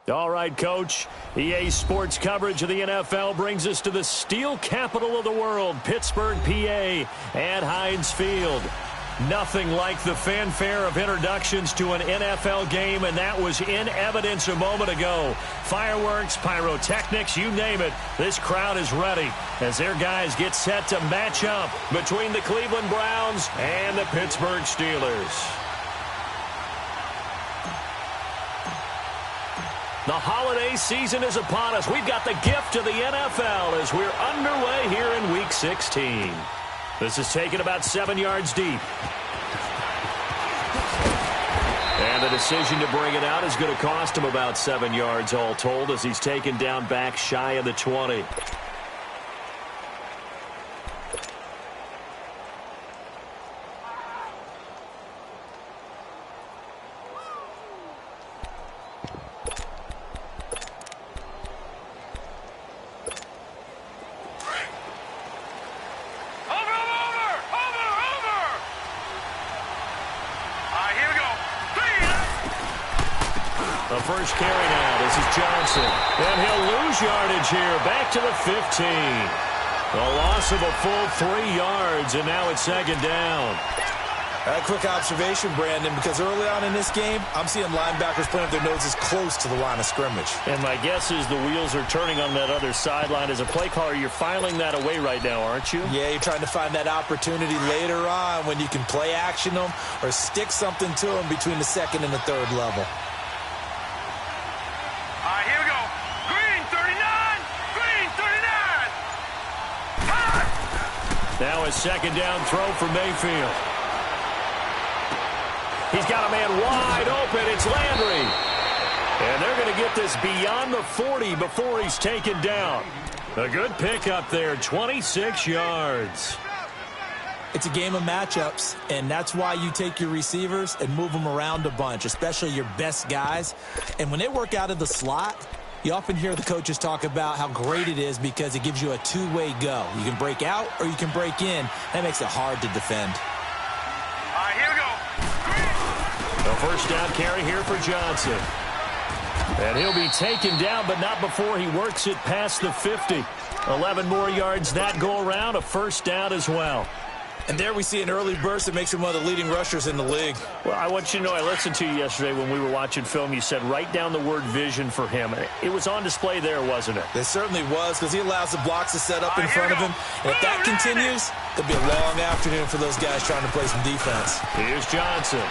All right, Coach. EA Sports coverage of the NFL brings us to the steel capital of the world, Pittsburgh, PA, at Heinz Field. Nothing like the fanfare of introductions to an NFL game, and that was in evidence a moment ago. Fireworks, pyrotechnics, you name it. This crowd is ready as their guys get set to match up between the Cleveland Browns and the Pittsburgh Steelers. The holiday season is upon us. We've got the gift of the NFL as we're underway here in Week 16. This is taken about 7 yards deep. And the decision to bring it out is going to cost him about 7 yards all told as he's taken down back shy of the 20. The first carry now. This is Johnson. And he'll lose yardage here. Back to the 15. A loss of a full 3 yards, and now it's second down. A quick observation, Brandon, because early on in this game, I'm seeing linebackers putting up their noses close to the line of scrimmage. And my guess is the wheels are turning on that other sideline. As a play caller, you're filing that away right now, aren't you? Yeah, you're trying to find that opportunity later on when you can play action them or stick something to them between the second and the third level. All right, here we go. Green 39! Green 39! Hot! Now a second down throw for Mayfield. He's got a man wide open. It's Landry. And they're going to get this beyond the 40 before he's taken down. A good pickup there, 26 yards. It's a game of matchups, and that's why you take your receivers and move them around a bunch, especially your best guys. And when they work out of the slot, you often hear the coaches talk about how great it is because it gives you a two-way go. You can break out or you can break in. That makes it hard to defend. All right, here we go. A first down carry here for Johnson. And he'll be taken down, but not before he works it past the 50. 11 more yards that go around, a first down as well. And there we see an early burst that makes him one of the leading rushers in the league. Well, I want you to know, I listened to you yesterday when we were watching film. You said write down the word vision for him. It was on display there, wasn't it? It certainly was, because he allows the blocks to set up in front of him. And if that continues, it'll be a long afternoon for those guys trying to play some defense. Here's Johnson.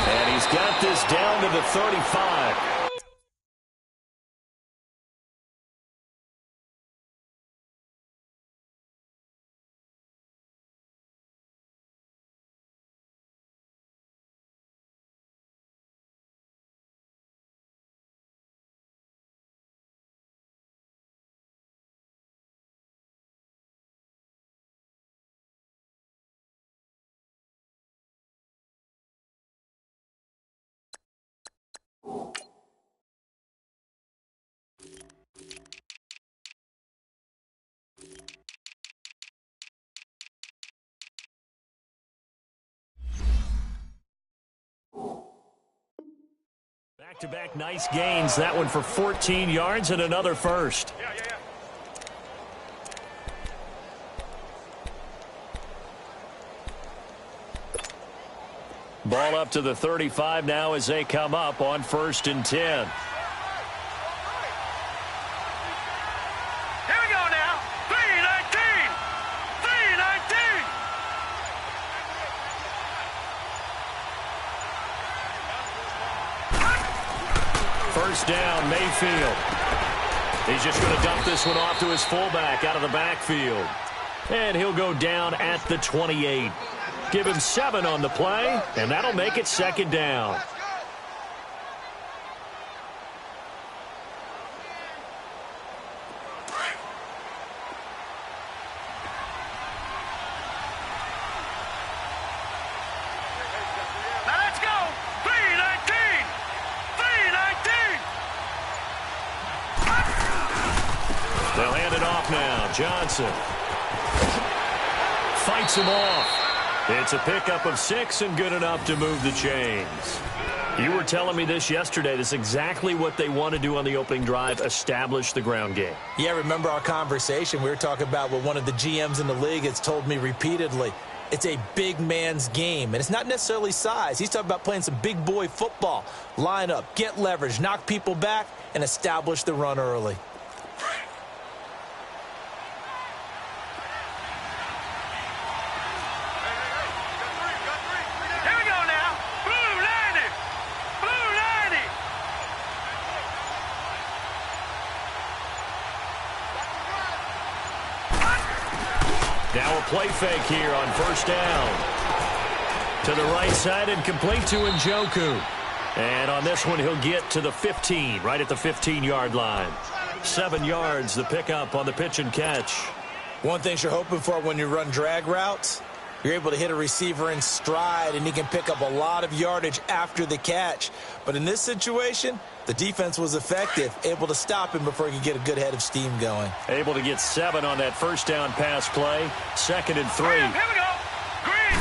And he's got this down to the 35. Back-to-back nice gains. That one for 14 yards and another first. Ball up to the 35 now as they come up on 1st and 10. Here we go now. 319! 319! First down, Mayfield. He's just going to dump this one off to his fullback out of the backfield. And he'll go down at the 28. Give him 7 on the play, and that'll make it second down. Now let's go! 319! 319! They'll hand it off now. Johnson fights him off. It's a pickup of 6 and good enough to move the chains. You were telling me this yesterday. This is exactly what they want to do on the opening drive, establish the ground game. Yeah, remember our conversation? We were talking about what one of the GMs in the league has told me repeatedly. It's a big man's game, and it's not necessarily size. He's talking about playing some big boy football. Line up, get leverage, knock people back, and establish the run early. Now a play fake here on first down. To the right side and complete to Njoku. And on this one, he'll get to the 15, right at the 15-yard line. 7 yards, the pickup on the pitch and catch. One thing you're hoping for when you run drag routes, you're able to hit a receiver in stride, and he can pick up a lot of yardage after the catch. But in this situation, the defense was effective, able to stop him before he could get a good head of steam going. Able to get 7 on that first down pass play. 2nd and 3. Here we go. Green.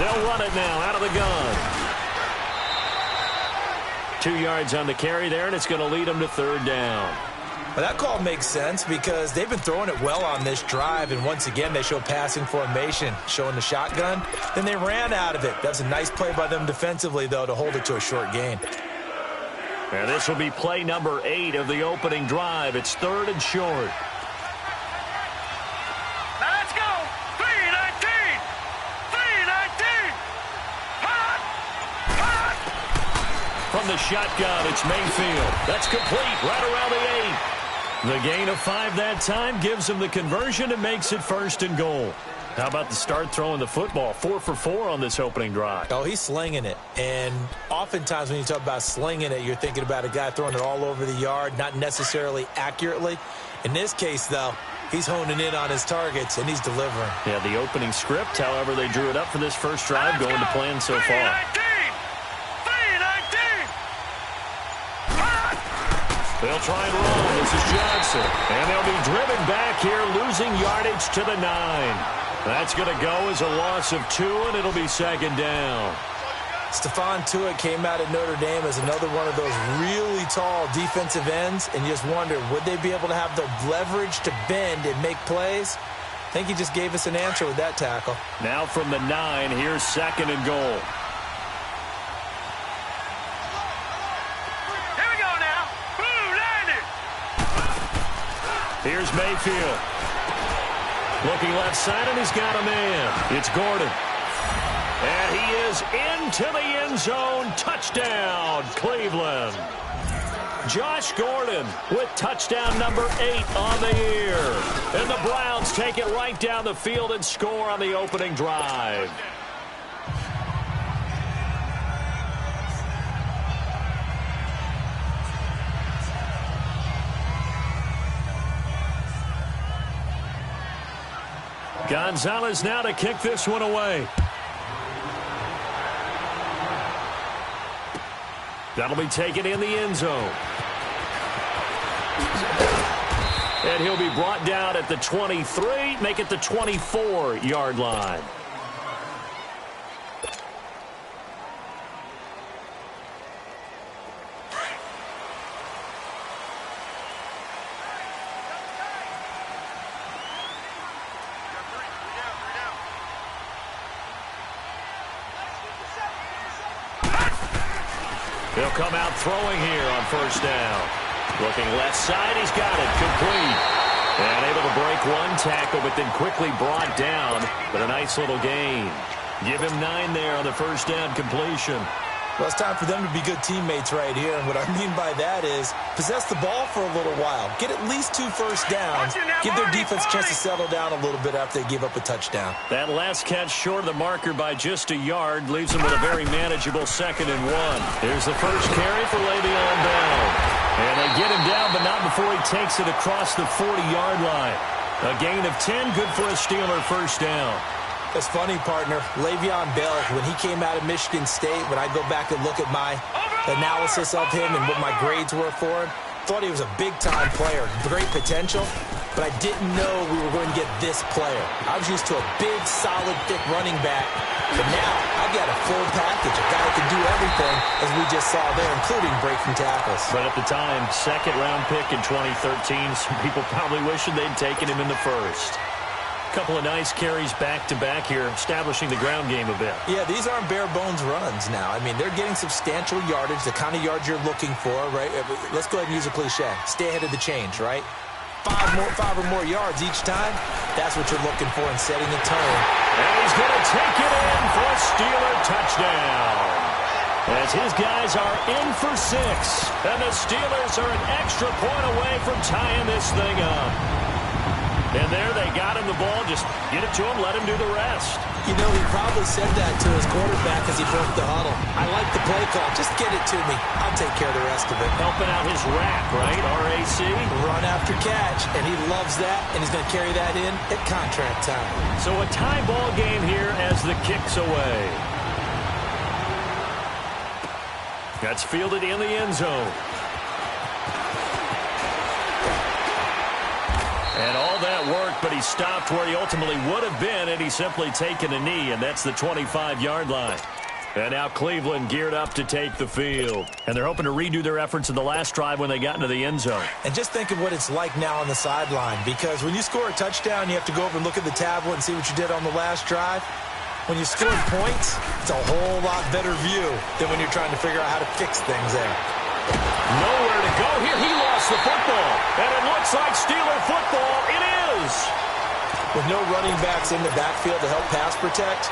They'll run it now out of the gun. 2 yards on the carry there, and it's going to lead them to 3rd down. Well, that call makes sense because they've been throwing it well on this drive, and once again, they show passing formation, showing the shotgun. Then they ran out of it. That's a nice play by them defensively, though, to hold it to a short gain. And this will be play number 8 of the opening drive. It's 3rd and short. Now let's go. 3-19. 3-19. Hot. Hot. From the shotgun, it's Mayfield. That's complete right around the 8. The gain of 5 that time gives him the conversion and makes it 1st and goal. How about the start throwing the football? 4 for 4 on this opening drive. Oh, he's slinging it. And oftentimes when you talk about slinging it, you're thinking about a guy throwing it all over the yard, not necessarily accurately. In this case, though, he's honing in on his targets, and he's delivering. Yeah, the opening script, however, they drew it up for this first drive, going to plan so far. 3-19. They'll try and roll. This is Johnson. And they'll be driven back here, losing yardage to the 9. That's going to go as a loss of 2, and it'll be 2nd down. Stephon Tuitt came out of Notre Dame as another one of those really tall defensive ends, and you just wonder, would they be able to have the leverage to bend and make plays? I think he just gave us an answer with that tackle. Now from the 9, here's 2nd and goal. Here we go now. Blue landed. Here's Mayfield. Looking left side, and he's got a man. It's Gordon. And he is into the end zone. Touchdown, Cleveland. Josh Gordon with touchdown number 8 on the year. And the Browns take it right down the field and score on the opening drive. Gonzalez now to kick this one away. That'll be taken in the end zone. And he'll be brought down at the 23, make it the 24-yard line. He'll come out throwing here on 1st down. Looking left side, he's got it, complete. And able to break one tackle, but then quickly brought down. But a nice little gain. Give him 9 there on the 1st down completion. Well, it's time for them to be good teammates right here. And what I mean by that is possess the ball for a little while. Get at least 2 first downs. Give their defense a chance to settle down a little bit after they give up a touchdown. That last catch short of the marker by just a yard leaves them with a very manageable 2nd and 1. Here's the first carry for Le'Veon Bell. And they get him down, but not before he takes it across the 40-yard line. A gain of 10, good for a Steeler 1st down. It's funny, partner. Le'Veon Bell, when he came out of Michigan State, when I go back and look at my analysis of him and what my grades were for him, thought he was a big-time player, great potential, but I didn't know we were going to get this player. I was used to a big, solid, thick running back, but now I've got a full package, a guy that can do everything, as we just saw there, including breaking tackles. But at the time, 2nd-round pick in 2013, some people probably wishing they'd taken him in the 1st. Couple of nice carries back-to-back here, establishing the ground game a bit. Yeah, these aren't bare-bones runs now. I mean, they're getting substantial yardage, the kind of yards you're looking for, right? Let's go ahead and use a cliche. Stay ahead of the change, right? 5 or more yards each time. That's what you're looking for in setting the tone. And he's going to take it in for a Steeler touchdown. As his guys are in for 6. And the Steelers are an extra point away from tying this thing up. And there they got him the ball. Just get it to him, let him do the rest. You know, he probably said that to his quarterback as he broke the huddle. I like the play call. Just get it to me. I'll take care of the rest of it. Helping out his rack, right? RAC. Run after catch. And he loves that, and he's going to carry that in at contract time. So a tie ball game here as the kick's away. That's fielded in the end zone. And all that worked, but he stopped where he ultimately would have been, and he's simply taken a knee, and that's the 25-yard line. And now Cleveland geared up to take the field. And they're hoping to redo their efforts in the last drive when they got into the end zone. And just think of what it's like now on the sideline, because when you score a touchdown, you have to go over and look at the tablet and see what you did on the last drive. When you score points, it's a whole lot better view than when you're trying to figure out how to fix things there. Nowhere to go here. He lost the football. And it looks like Steeler football. It is. With no running backs in the backfield to help pass protect,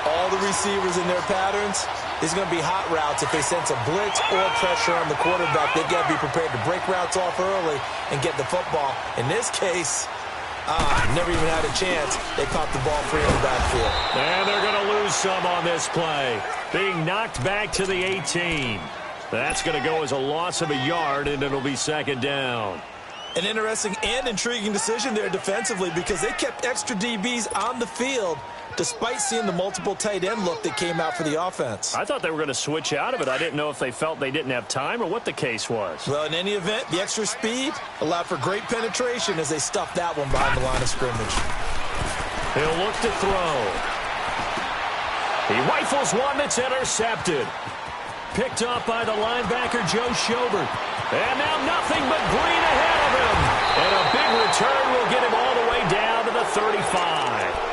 all the receivers in their patterns, there's going to be hot routes. If they sense a blitz or pressure on the quarterback, they've got to be prepared to break routes off early and get the football. In this case, never even had a chance. They caught the ball free in the backfield. And they're going to lose some on this play. Being knocked back to the 18. That's going to go as a loss of a yard, and it'll be second down. An interesting and intriguing decision there defensively, because they kept extra DBs on the field despite seeing the multiple tight end look that came out for the offense. I thought they were going to switch out of it. I didn't know if they felt they didn't have time or what the case was. Well, in any event, the extra speed allowed for great penetration as they stuffed that one behind the line of scrimmage. He'll look to throw. He rifles one that's intercepted. Picked off by the linebacker, Joe Schobert. And now nothing but green ahead of him. And a big return will get him all the way down to the 35.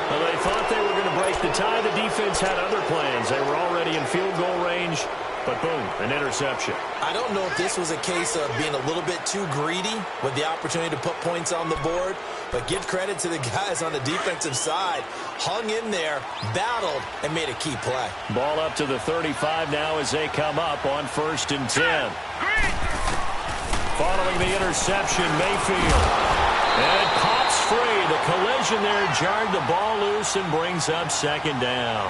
Well, they thought they were going to break the tie. The defense had other plans. They were already in field goal range, but boom, an interception. I don't know if this was a case of being a little bit too greedy with the opportunity to put points on the board, but give credit to the guys on the defensive side. Hung in there, battled, and made a key play. Ball up to the 35 now as they come up on 1st and 10. Following the interception, Mayfield. And it pops free. The collision there jarred the ball loose and brings up second down.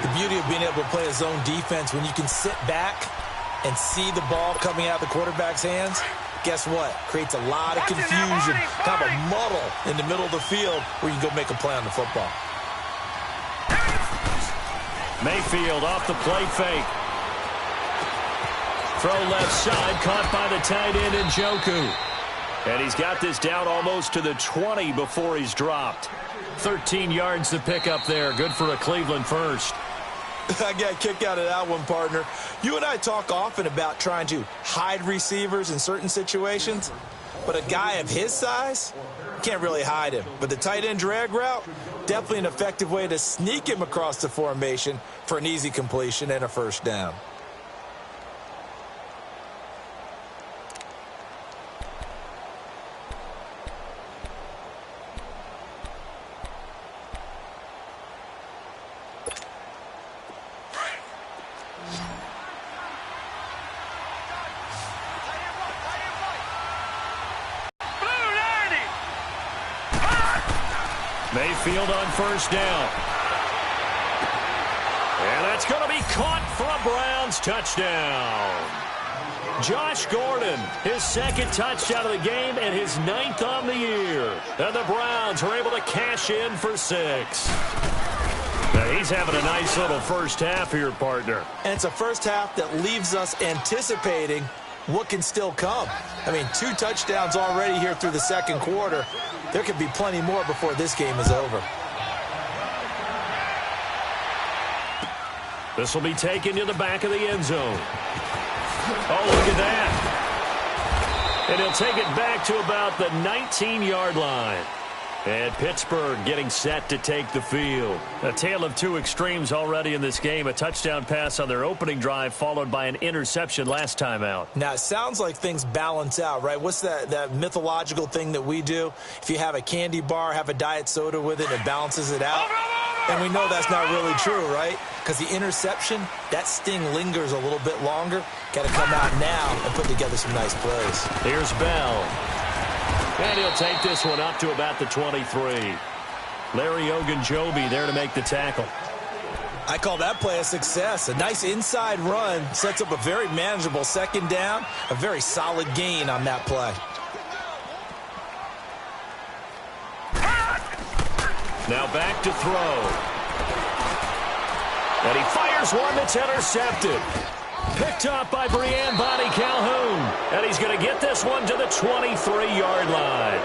The beauty of being able to play a zone defense, when you can sit back and see the ball coming out of the quarterback's hands, guess what? Creates a lot of confusion, kind of a muddle in the middle of the field where you can go make a play on the football. Mayfield off the play fake. Throw left side, caught by the tight end Njoku. And he's got this down almost to the 20 before he's dropped. 13 yards to pick up there. Good for a Cleveland first. I got a kick out of that one, partner. You and I talk often about trying to hide receivers in certain situations, but a guy of his size, can't really hide him. But the tight end drag route, definitely an effective way to sneak him across the formation for an easy completion and a first down. Mayfield on first down. And that's going to be caught for a Browns touchdown. Josh Gordon, his second touchdown of the game and his 9th on the year. And the Browns are able to cash in for 6. Now he's having a nice little first half here, partner. And it's a first half that leaves us anticipating what can still come. I mean, 2 touchdowns already here through the second quarter. There could be plenty more before this game is over. This will be taken to the back of the end zone. Oh, look at that. And he'll take it back to about the 19-yard line. And Pittsburgh getting set to take the field. A tale of two extremes already in this game. A touchdown pass on their opening drive followed by an interception last time out. Now, it sounds like things balance out, right? What's that mythological thing that we do? If you have a candy bar, have a diet soda with it, it balances it out. And we know that's not really true, right? Because the interception, that sting lingers a little bit longer. Got to come out now and put together some nice plays. Here's Bell. And he'll take this one up to about the 23. Larry Ogunjobi there to make the tackle. I call that play a success. A nice inside run sets up a very manageable second down. A very solid gain on that play. Now back to throw. And he fires one that's intercepted. Picked up by Brian Bonnie Calhoun. And he's going to get this one to the 23-yard line.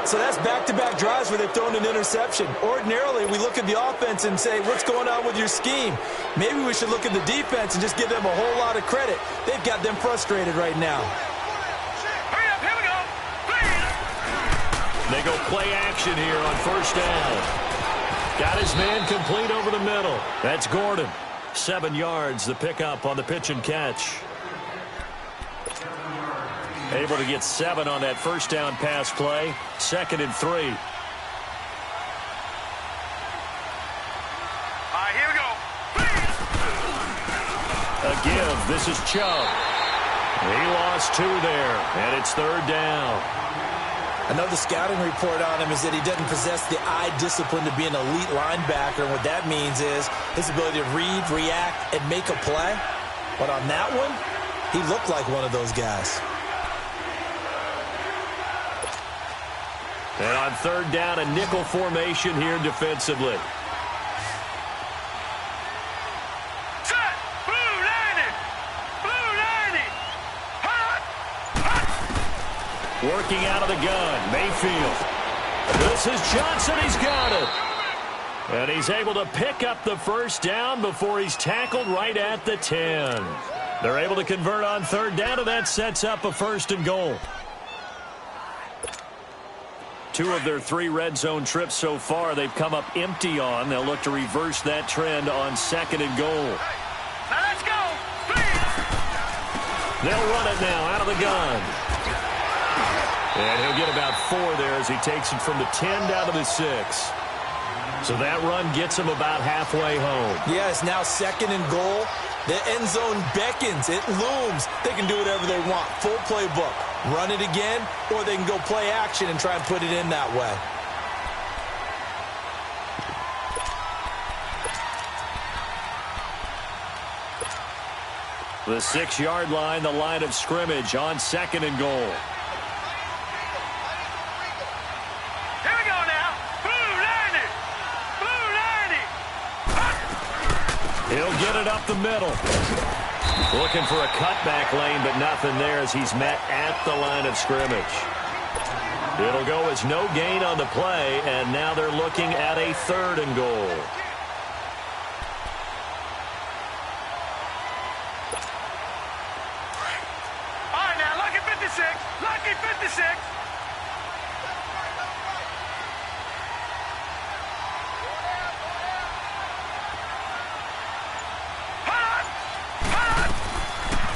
So that's back-to-back drives where they've thrown an interception. Ordinarily, we look at the offense and say, what's going on with your scheme? Maybe we should look at the defense and just give them a whole lot of credit. They've got them frustrated right now. Hurry up, here we go. They go play action here on first down. Got his man complete over the middle. That's Gordon. 7 yards, the pickup on the pitch and catch. Able to get 7 on that first down pass play. 2nd and 3. All right, here we go. A give. This is Chubb. He lost 2 there, and it's 3rd down. I know the scouting report on him is that he doesn't possess the eye discipline to be an elite linebacker. And what that means is his ability to read, react, and make a play. But on that one, he looked like one of those guys. And on 3rd down, a nickel formation here defensively. Set. Blue 90. Blue 90. Hot. Hot. Working out of the gun, Mayfield. This is Johnson. He's got it. And he's able to pick up the first down before he's tackled right at the 10. They're able to convert on 3rd down, and that sets up a 1st and goal. 2 of their 3 red zone trips so far they've come up empty on. They'll look to reverse that trend on 2nd and goal. Now let's go. Please. They'll run it now out of the gun. And he'll get about 4 there as he takes it from the 10 down to the 6. So that run gets him about halfway home. Yeah, it's now 2nd and goal. The end zone beckons. It looms. They can do whatever they want. Full playbook. Run it again, or they can go play action and try and put it in that way. The 6-yard line, the line of scrimmage on 2nd and goal. Here we go now. Blue 90. Blue 90. He'll get it up the middle. Looking for a cutback lane, but nothing there as he's met at the line of scrimmage. It'll go as no gain on the play, and now they're looking at a 3rd and goal. All right, now, lucky 56. Lucky 56.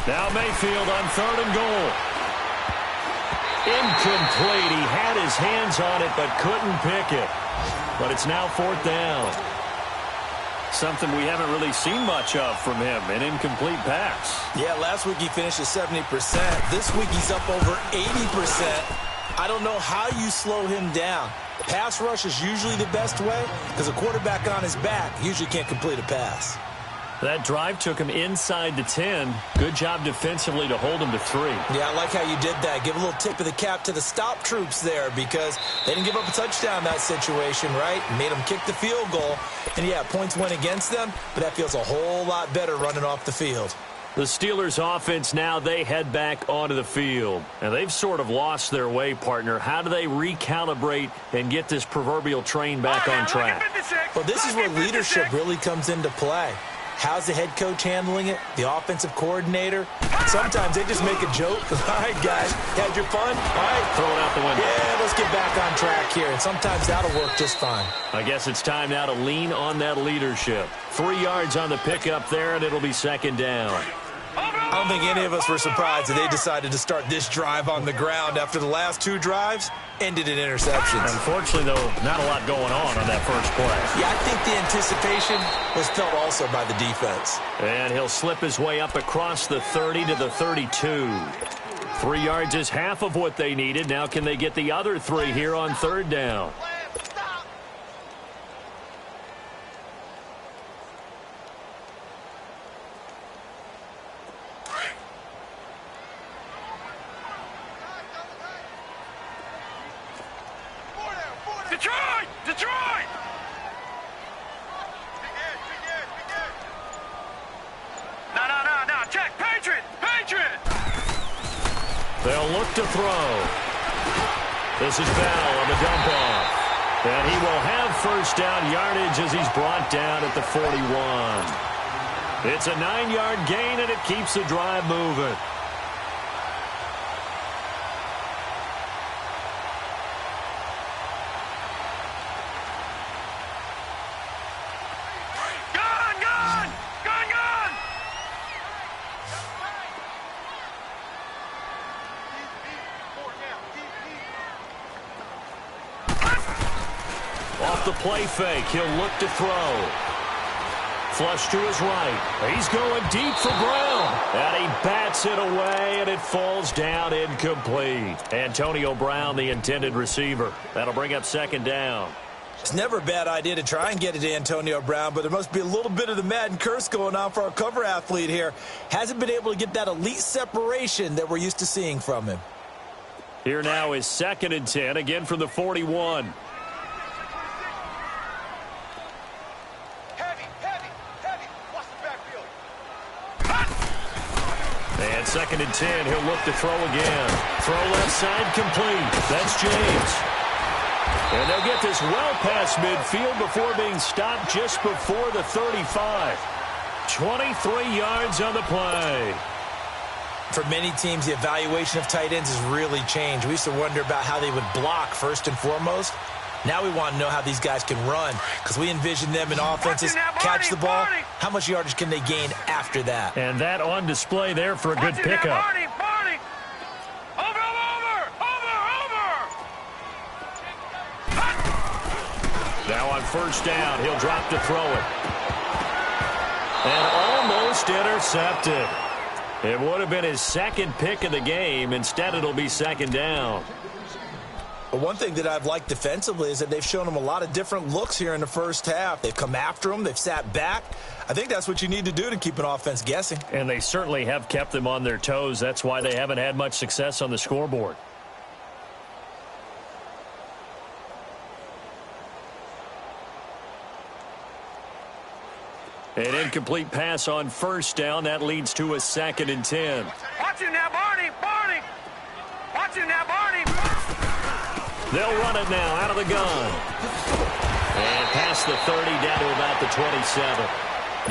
Now Mayfield on 3rd and goal. Incomplete. He had his hands on it but couldn't pick it. But it's now 4th down. Something we haven't really seen much of from him, an incomplete pass. Yeah, last week he finished at 70%. This week he's up over 80%. I don't know how you slow him down. Pass rush is usually the best way because a quarterback on his back usually can't complete a pass. That drive took him inside the 10. Good job defensively to hold him to 3. Yeah, I like how you did that. Give a little tip of the cap to the stop troops there because they didn't give up a touchdown in that situation, right? Made them kick the field goal. And, yeah, points went against them, but that feels a whole lot better running off the field. The Steelers offense now, they head back onto the field. And they've sort of lost their way, partner. How do they recalibrate and get this proverbial train back on track? Well, this is where leadership really comes into play. How's the head coach handling it? The offensive coordinator? Sometimes they just make a joke. All right, guys, had your fun? All right. Throw it out the window. Yeah, let's get back on track here. And sometimes that'll work just fine. I guess it's time now to lean on that leadership. 3 yards on the pickup there, and it'll be 2nd down. I don't think any of us were surprised that they decided to start this drive on the ground after the last 2 drives ended in interceptions. Unfortunately, though, not a lot going on that first play. Yeah, I think the anticipation was felt also by the defense. And he'll slip his way up across the 30 to the 32. 3 yards is half of what they needed. Now can they get the other 3 here on 3rd down? Detroit! Detroit! No. Check. Patriot! Patriot! They'll look to throw. This is Bell on the dump off. And he will have first down yardage as he's brought down at the 41. It's a 9-yard gain, and it keeps the drive moving. Off the play fake, he'll look to throw. Flush to his right. He's going deep for Brown. And he bats it away, and it falls down incomplete. Antonio Brown, the intended receiver. That'll bring up second down. It's never a bad idea to try and get it to Antonio Brown, but there must be a little bit of the Madden curse going on for our cover athlete here. Hasn't been able to get that elite separation that we're used to seeing from him. Here now is 2nd and 10, again from the 41. And 2nd and 10, he'll look to throw again. Throw left side complete. That's James. And they'll get this well past midfield before being stopped just before the 35. 23 yards on the play. For many teams, the evaluation of tight ends has really changed. We used to wonder about how they would block first and foremost. Now we want to know how these guys can run, because we envision them in offenses catch the ball. How much yardage can they gain after that? And that on display there for a good pickup. Now on first down, he'll drop to throw it. And almost intercepted. It would have been his second pick of the game. Instead, it'll be second down. But one thing that I've liked defensively is that they've shown him a lot of different looks here in the first half. They've come after him. They've sat back. I think that's what you need to do to keep an offense guessing. And they certainly have kept them on their toes. That's why they haven't had much success on the scoreboard. An incomplete pass on first down. That leads to a 2nd and 10. Watch him now, Barney! Barney! Watch him now, Barney! They'll run it now out of the gun. And past the 30 down to about the 27.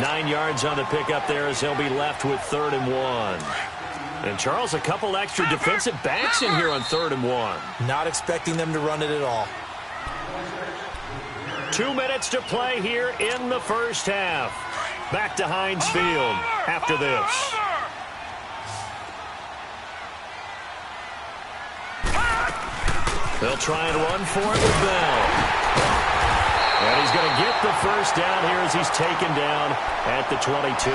9 yards on the pickup there as they'll be left with 3rd and 1. And Charles, a couple extra defensive backs in here on 3rd and 1. Not expecting them to run it at all. 2 minutes to play here in the first half. Back to Heinz Field after this. They'll try and run for it with Bell. And he's going to get the first down here as he's taken down at the 22.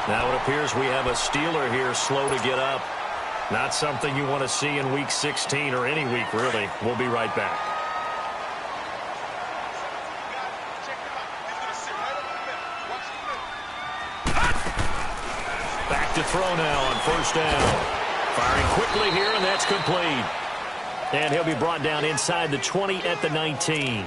Now it appears we have a Steeler here slow to get up. Not something you want to see in Week 16 or any week, really. We'll be right back. Back to throw now on first down. Firing quickly here, and that's complete. And he'll be brought down inside the 20 at the 19.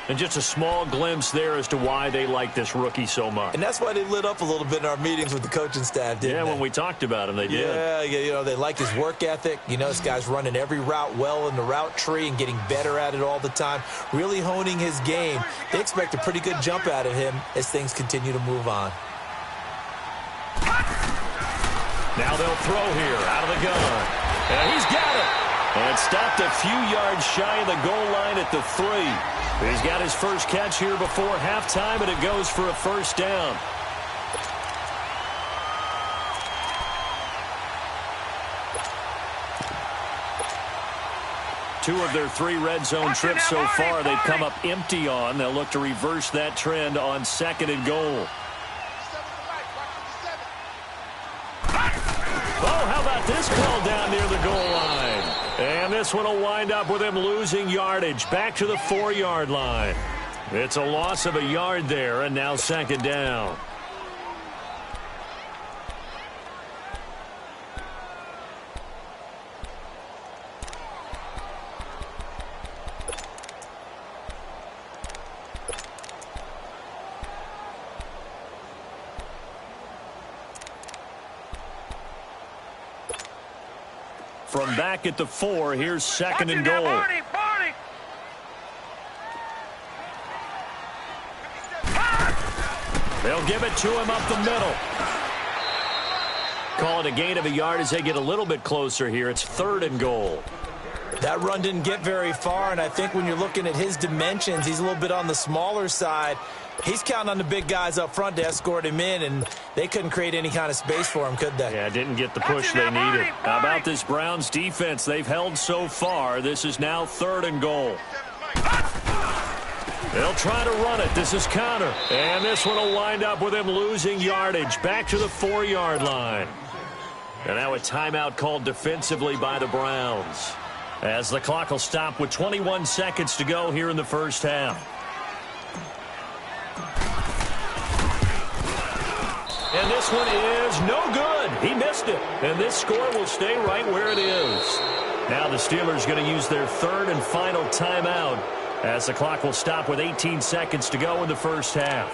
And just a small glimpse there as to why they like this rookie so much. And that's why they lit up a little bit in our meetings with the coaching staff, didn't they? When we talked about him, they did. Yeah, you know, they like his work ethic. You know, this guy's running every route well in the route tree and getting better at it all the time, really honing his game. They expect a pretty good jump out of him as things continue to move on. Now they'll throw here out of the gun. And he's got it. And stopped a few yards shy of the goal line at the 3. He's got his first catch here before halftime, and it goes for a first down. Two of their 3 red zone trips so far they've come up empty on. They'll look to reverse that trend on 2nd and goal. Oh, how about this call down near the goal line? And this one will wind up with him losing yardage back to the 4-yard line. It's a loss of a yard there, and now 2nd down. From back at the 4, here's second and goal. They'll give it to him up the middle. Call it a gain of a yard as they get a little bit closer here. It's third and goal. That run didn't get very far, and I think when you're looking at his dimensions, he's a little bit on the smaller side. He's counting on the big guys up front to escort him in, and they couldn't create any kind of space for him, could they? Yeah, didn't get the push they needed. How about this Browns defense? They've held so far. This is now third and goal. They'll try to run it. This is counter. And this one will wind up with him losing yardage back to the 4-yard line. And now a timeout called defensively by the Browns, as the clock will stop with 21 seconds to go here in the first half. And this one is no good. He missed it. And this score will stay right where it is. Now the Steelers going to use their third and final timeout, as the clock will stop with 18 seconds to go in the first half.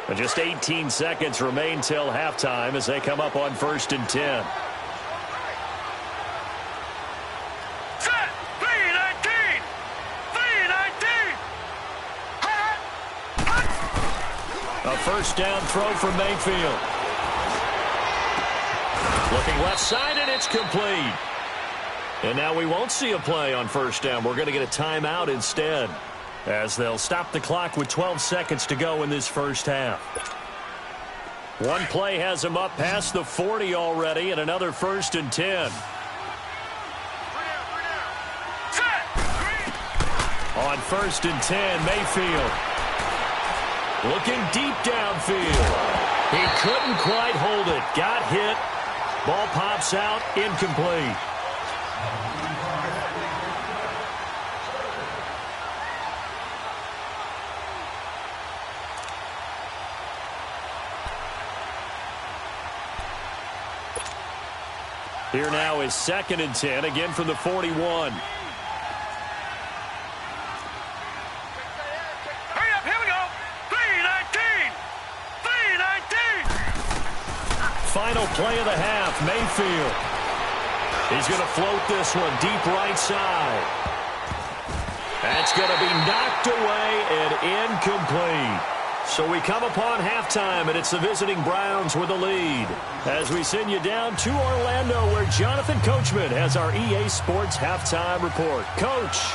And just 18 seconds remain till halftime as they come up on 1st and 10. Set! 3-19! 3-19! A first down throw from Mayfield. Looking left side, and it's complete. And now we won't see a play on first down. We're going to get a timeout instead, as they'll stop the clock with 12 seconds to go in this first half. One play has him up past the 40 already, and another 1st and 10. On 1st and 10, Mayfield looking deep downfield. He couldn't quite hold it. Got hit. Ball pops out, incomplete. Here now is 2nd and 10, again from the 41. Hurry up, here we go! 3-19! 3-19! Final play of the half, Mayfield. He's going to float this one deep right side. That's going to be knocked away and incomplete. So we come upon halftime, and it's the visiting Browns with the lead, as we send you down to Orlando, where Jonathan Coachman has our EA Sports halftime report. Coach.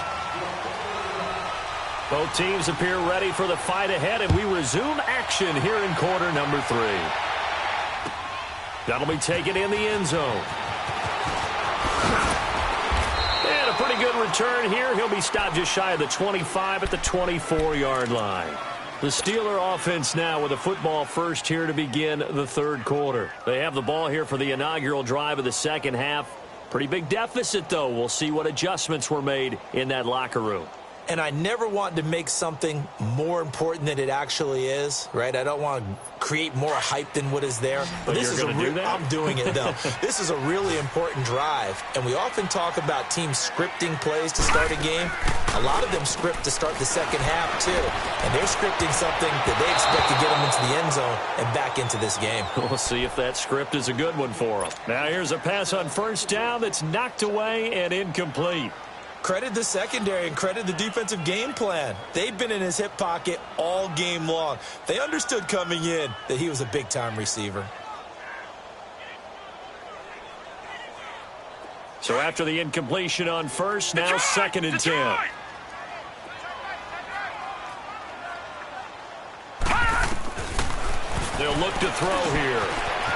Both teams appear ready for the fight ahead, and we resume action here in quarter number 3. That'll be taken in the end zone. And a pretty good return here. He'll be stopped just shy of the 25 at the 24-yard line. The Steeler offense now with a football first here to begin the third quarter. They have the ball here for the inaugural drive of the second half. Pretty big deficit, though. We'll see what adjustments were made in that locker room. And I never want to make something more important than it actually is, right? I don't want to create more hype than what is there. But this is I'm doing it, though. This is a really important drive. And we often talk about teams scripting plays to start a game. A lot of them script to start the second half, too. And they're scripting something that they expect to get them into the end zone and back into this game. We'll see if that script is a good one for them. Now here's a pass on first down that's knocked away and incomplete. Credit the secondary and credit the defensive game plan. They've been in his hip pocket all game long. They understood coming in that he was a big-time receiver. So after the incompletion on first, now 2nd and 10. They'll look to throw here.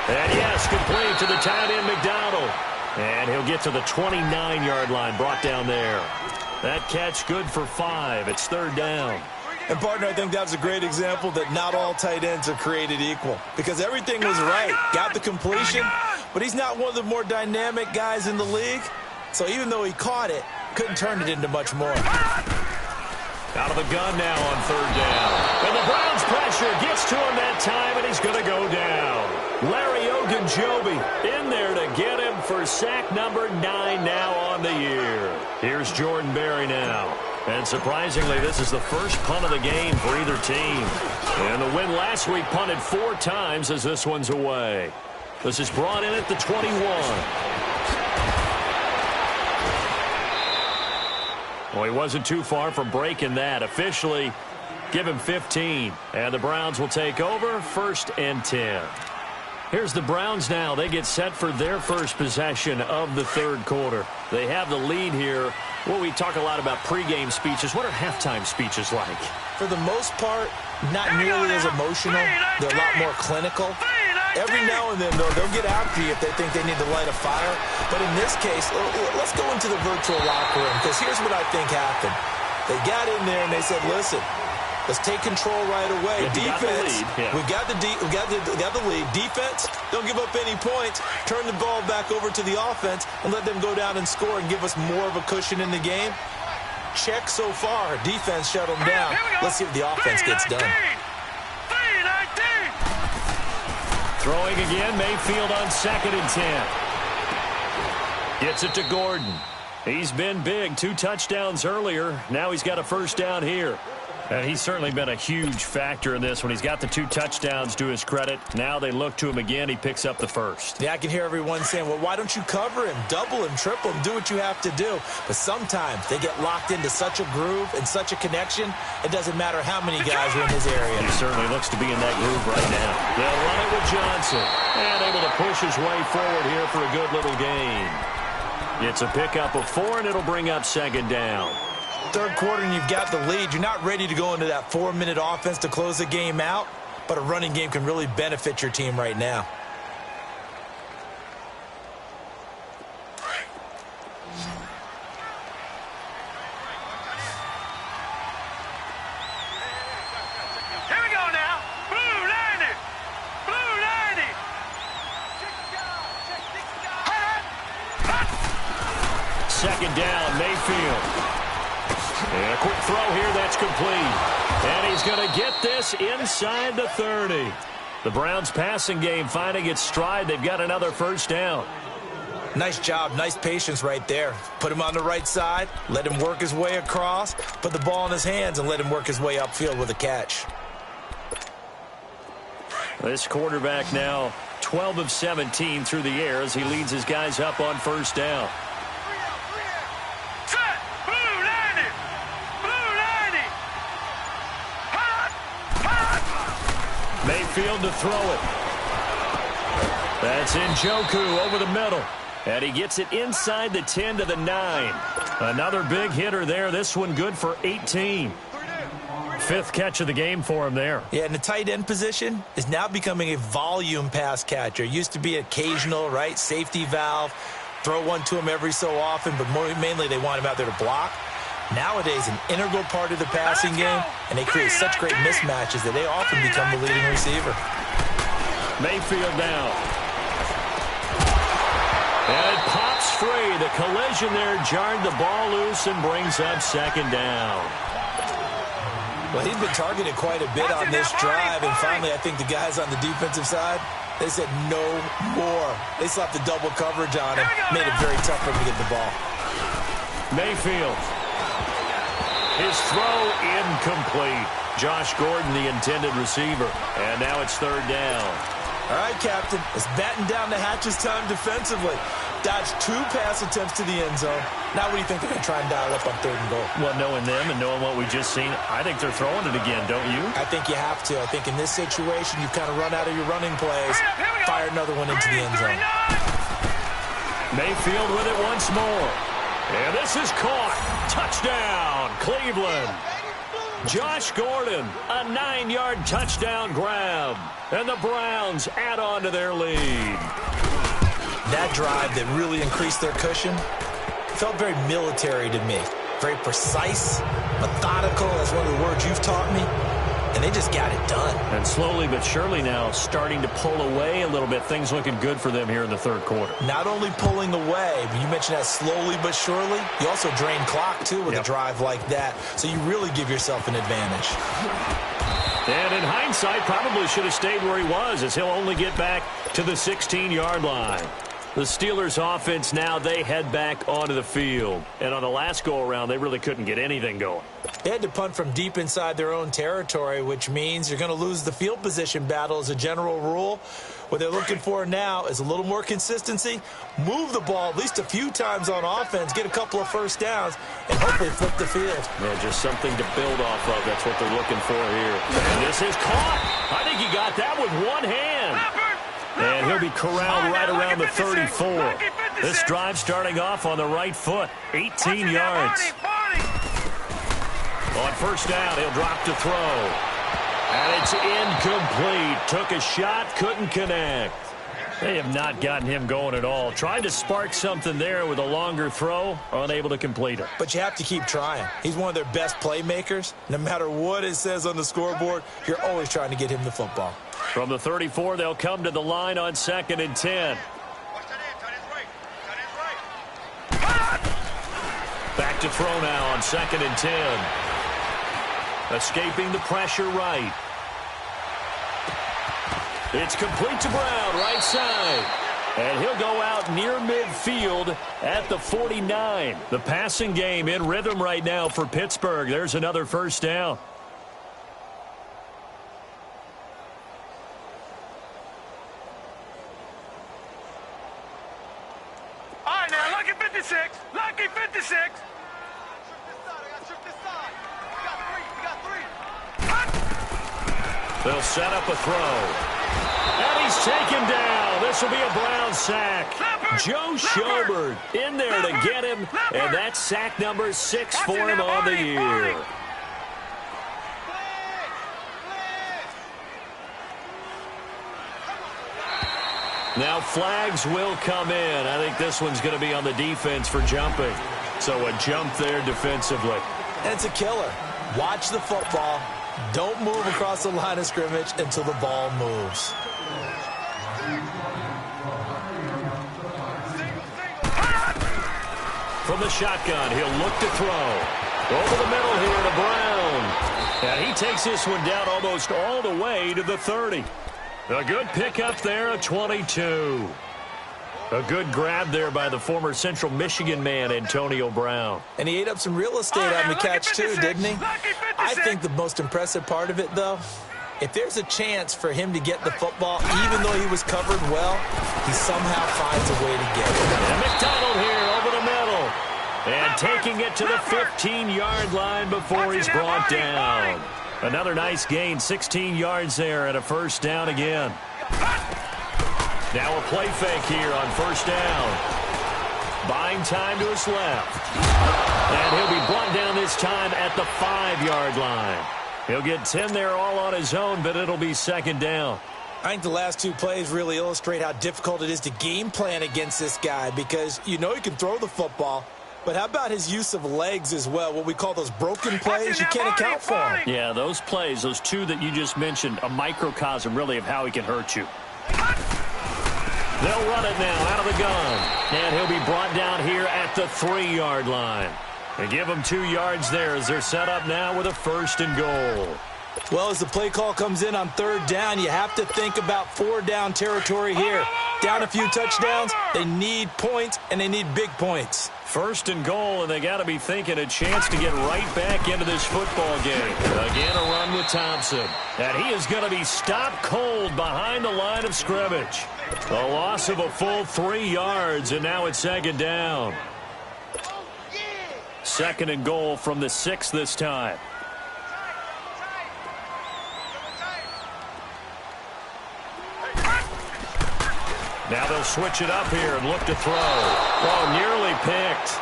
And yes, complete to the tight end, McDonald. And he'll get to the 29-yard line, brought down there. That catch good for 5. It's 3rd down. And, partner, I think that was a great example that not all tight ends are created equal, because everything was right. Got the completion, but he's not one of the more dynamic guys in the league. So even though he caught it, couldn't turn it into much more. Out of the gun now on 3rd down. And the Browns pressure gets to him that time, and he's going to go down. Larry Ogunjobi in there to get him for sack number 9 now on the year. Here's Jordan Berry now. And surprisingly, this is the first punt of the game for either team. And the win last week punted 4 times as this one's away. This is brought in at the 21. Well, he wasn't too far from breaking that. Officially, give him 15. And the Browns will take over, 1st and 10. Here's the Browns now. They get set for their first possession of the third quarter. They have the lead here. Well, we talk a lot about pregame speeches. What are halftime speeches like? For the most part, not nearly as emotional. They're a lot more clinical. Every now and then, though, they'll get after you if they think they need to light a fire. But in this case, let's go into the virtual locker room, because here's what I think happened. They got in there and they said, listen, let's take control right away. Defense, we got the lead. Defense, don't give up any points. Turn the ball back over to the offense and let them go down and score and give us more of a cushion in the game. Check so far. Defense shut them down. Let's see if the offense gets done. Throwing again, Mayfield on 2nd and 10. Gets it to Gordon. He's been big. 2 touchdowns earlier. Now he's got a first down here. And he's certainly been a huge factor in this when he's got the 2 touchdowns to his credit. Now they look to him again. He picks up the first. Yeah, I can hear everyone saying, well, why don't you cover him? Double him, triple him, do what you have to do. But sometimes they get locked into such a groove and such a connection, it doesn't matter how many guys are in his area. He certainly looks to be in that groove right now. They'll run it with Johnson. And able to push his way forward here for a good little gain. It's a pickup of 4, and it'll bring up 2nd down. Third quarter and you've got the lead. You're not ready to go into that 4-minute offense to close the game out, but a running game can really benefit your team right now. Here we go now. Blue 90. Blue 90. 2nd down, Mayfield. And a quick throw here, that's complete. And he's going to get this inside the 30. The Browns passing game finding its stride. They've got another first down. Nice job, nice patience right there. Put him on the right side, let him work his way across, put the ball in his hands, and let him work his way upfield with a catch. This quarterback now 12 of 17 through the air as he leads his guys up on first down. Mayfield to throw it. That's Njoku over the middle. And he gets it inside the 10 to the 9. Another big hitter there. This one good for 18. 5th catch of the game for him there. Yeah, and the tight end position is now becoming a volume pass catcher. It used to be occasional, right? Safety valve. Throw one to him every so often, but mainly they want him out there to block. Nowadays, an integral part of the passing game, and they create such great mismatches that they often become the leading receiver. Mayfield down. And it pops free. The collision there jarred the ball loose and brings up 2nd down. Well, he's been targeted quite a bit on this drive, and finally I think the guys on the defensive side, they said no more. They slapped the double coverage on him, made it very tough for him to get the ball. Mayfield. His throw incomplete. Josh Gordon, the intended receiver. And now it's 3rd down. All right, Captain. It's batten down the hatches time defensively. Dodged 2 pass attempts to the end zone. Now what do you think they're going to try and dial up on 3rd and goal? Well, knowing them and knowing what we've just seen, I think they're throwing it again, don't you? I think you have to. I think in this situation, you've kind of run out of your running plays. Fire another one into the end zone. Mayfield with it once more. And this is caught. Touchdown, Cleveland. Josh Gordon, a 9-yard touchdown grab. And the Browns add on to their lead. That drive that really increased their cushion felt very military to me. Very precise, methodical. That's one of the words you've taught me. And they just got it done. And slowly but surely now starting to pull away a little bit. Things looking good for them here in the 3rd quarter. Not only pulling away, but you mentioned that slowly but surely. You also drain clock, too, with a drive like that. So you really give yourself an advantage. And in hindsight, probably should have stayed where he was, as he'll only get back to the 16-yard line. The Steelers' offense now, they head back onto the field. And on the last go-around, they really couldn't get anything going. They had to punt from deep inside their own territory, which means you're going to lose the field position battle as a general rule. What they're looking for now is a little more consistency, move the ball at least a few times on offense, get a couple of first downs, and hopefully flip the field. Yeah, just something to build off of. That's what they're looking for here. And this is caught. I think he got that with one hand. And he'll be corralled right around the 34. This drive starting off on the right foot. 18 yards. On first down, he'll drop to throw. And it's incomplete. Took a shot, couldn't connect. They have not gotten him going at all. Tried to spark something there with a longer throw, unable to complete it. But you have to keep trying. He's one of their best playmakers. No matter what it says on the scoreboard, you're always trying to get him the football. From the 34, they'll come to the line on 2nd and 10. Back to throw now on 2nd and 10. Escaping the pressure right. It's complete to Brown, right side. And he'll go out near midfield at the 49. The passing game in rhythm right now for Pittsburgh. There's another first down. All right, now, lucky 56. Lucky 56. They'll set up a throw. And he's taken down. This will be a Brown sack. Joe Schobert in there to get him. And that's sack number 6 for him on the year. Now flags will come in. I think this one's going to be on the defense for jumping. So a jump there defensively. And it's a killer. Watch the football. Don't move across the line of scrimmage until the ball moves. From the shotgun, he'll look to throw. Over the middle here to Brown. And he takes this one down almost all the way to the 30. A good pickup there, a 22. A good grab there by the former Central Michigan man, Antonio Brown. And he ate up some real estate on the catch, too, didn't he? I think the most impressive part of it, though, if there's a chance for him to get the football, even though he was covered well, he somehow finds a way to get it. And McDonald here over the middle. And taking it to the 15-yard line before he's brought down. Another nice gain, 16 yards there and a first down again. Now a play fake here on first down. Buying time to his left. And he'll be brought down this time at the 5-yard line. He'll get 10 there all on his own, but it'll be second down. I think the last two plays really illustrate how difficult it is to game plan against this guy because you know he can throw the football, but how about his use of legs as well, what we call those broken plays? You can't account for them. Yeah, those plays, those two that you just mentioned, a microcosm really of how he can hurt you. They'll run it now out of the gun. And he'll be brought down here at the 3-yard line. And give him 2 yards there as they're set up now with a first and goal. Well, as the play call comes in on third down, you have to think about 4-down territory here. Down a few touchdowns, they need points, and they need big points. First and goal, and they got to be thinking a chance to get right back into this football game. Again, a run with Thompson. And he is going to be stopped cold behind the line of scrimmage. A loss of a full 3 yards, and now it's second down. Second and goal from the 6 this time. Now they'll switch it up here and look to throw. Oh, nearly picked.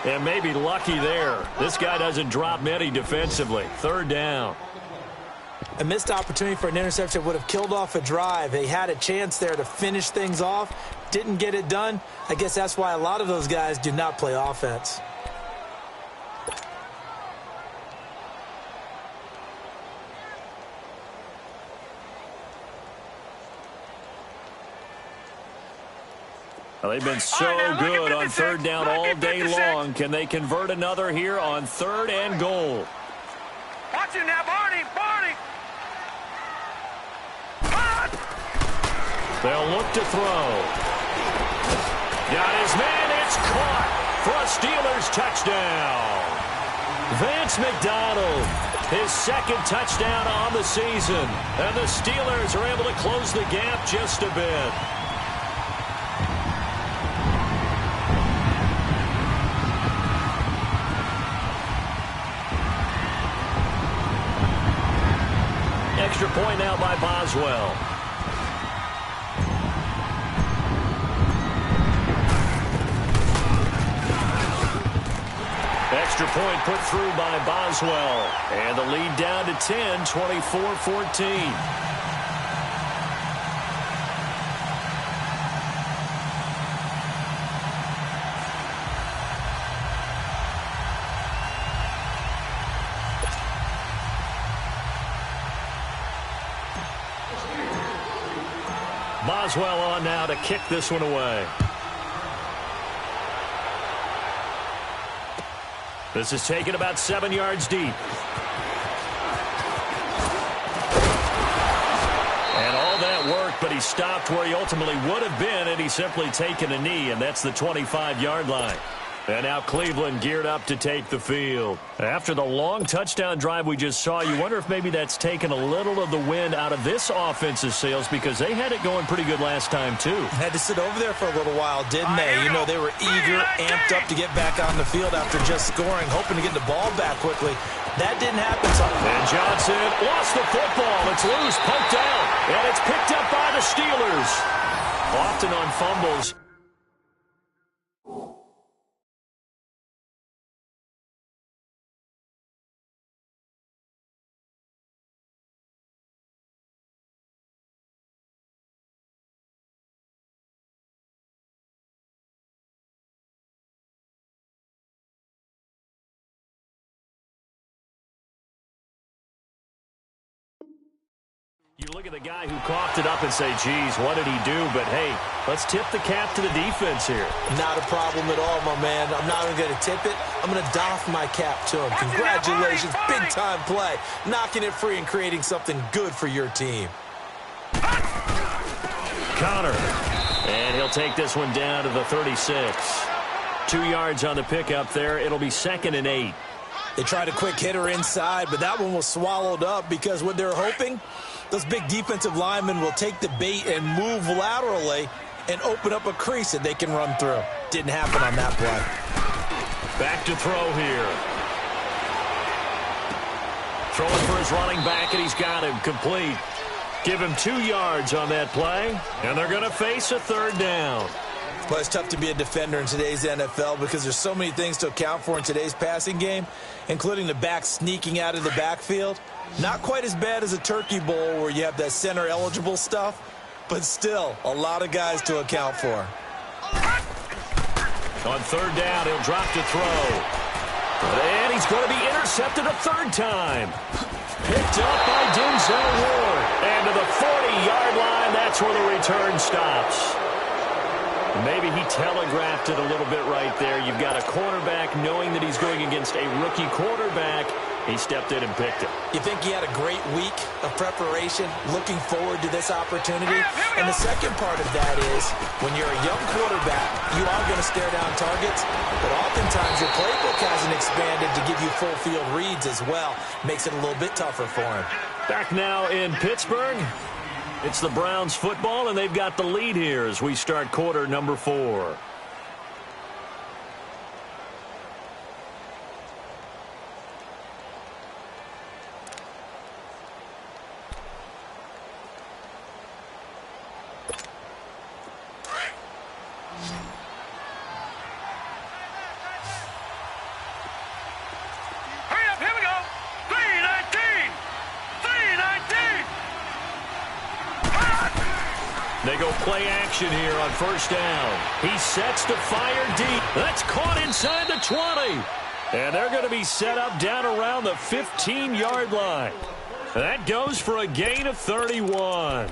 And maybe lucky there. This guy doesn't drop many defensively. Third down. A missed opportunity for an interception would have killed off a drive. They had a chance there to finish things off. Didn't get it done. I guess that's why a lot of those guys do not play offense. Well, they've been so good on third down all day long. Can they convert another here on third and goal? Watch it now, Barney. Barney. They'll look to throw. Got his man. It's caught for a Steelers touchdown. Vance McDonald, his second touchdown on the season. And the Steelers are able to close the gap just a bit. Extra point now by Boswell. Extra point put through by Boswell. And the lead down to 10, 24-14. Boswell on now to kick this one away. This is taken about 7 yards deep. And all that worked, but he stopped where he ultimately would have been, and he's simply taken a knee, and that's the 25-yard line. And now Cleveland geared up to take the field. After the long touchdown drive we just saw, you wonder if maybe that's taken a little of the wind out of this offense's sails, because they had it going pretty good last time, too. Had to sit over there for a little while, didn't they? You know, they were eager, amped up to get back on the field after just scoring, hoping to get the ball back quickly. That didn't happen. And Johnson lost the football. It's loose, poked out, and it's picked up by the Steelers. Often on fumbles. You look at the guy who coughed it up and say, geez, what did he do? But, hey, let's tip the cap to the defense here. Not a problem at all, my man. I'm not even going to tip it. I'm going to doff my cap to him. Congratulations, big-time play. Knocking it free and creating something good for your team. Connor. And he'll take this one down to the 36. 2 yards on the pickup there. It'll be 2nd and 8. They tried a quick hitter inside, but that one was swallowed up because what they're hoping, those big defensive linemen will take the bait and move laterally and open up a crease that they can run through. Didn't happen on that play. Back to throw here. Throwing for his running back, and he's got him complete. Give him 2 yards on that play, and they're going to face a 3rd down. Well, it's tough to be a defender in today's NFL because there's so many things to account for in today's passing game, including the back sneaking out of the backfield. Not quite as bad as a turkey bowl where you have that center-eligible stuff, but still a lot of guys to account for. On 3rd down, he'll drop to throw. And he's going to be intercepted a 3rd time. Picked up by Denzel Ward. And to the 40-yard line, that's where the return stops. Maybe he telegraphed it a little bit right there. You've got a quarterback knowing that he's going against a rookie quarterback. He stepped in and picked it. You think he had a great week of preparation, looking forward to this opportunity? And the second part of that is, when you're a young quarterback, you are going to stare down targets, but oftentimes your playbook hasn't expanded to give you full field reads as well. Makes it a little bit tougher for him. Back now in Pittsburgh. It's the Browns football, and they've got the lead here as we start quarter number 4. They go play action here on 1st down. He sets to fire deep. That's caught inside the 20. And they're going to be set up down around the 15-yard line. That goes for a gain of 31.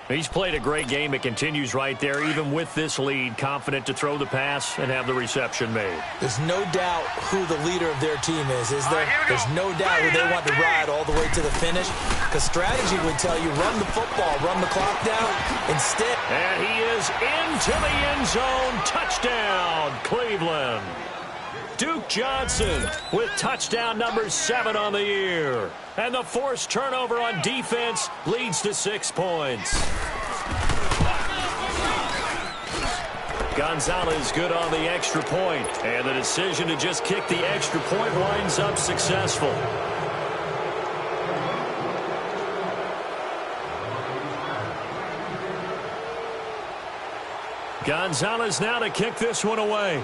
He's played a great game. It continues right there, even with this lead, confident to throw the pass and have the reception made. There's no doubt who the leader of their team is there? There's no doubt who they want to ride all the way to the finish. Because strategy would tell you, run the football, run the clock down. Instead. And he is into the end zone. Touchdown, Cleveland. Duke Johnson with touchdown number 7 on the year. And the forced turnover on defense leads to 6 points. Gonzalez good on the extra point, and the decision to just kick the extra point winds up successful. Gonzalez now to kick this one away.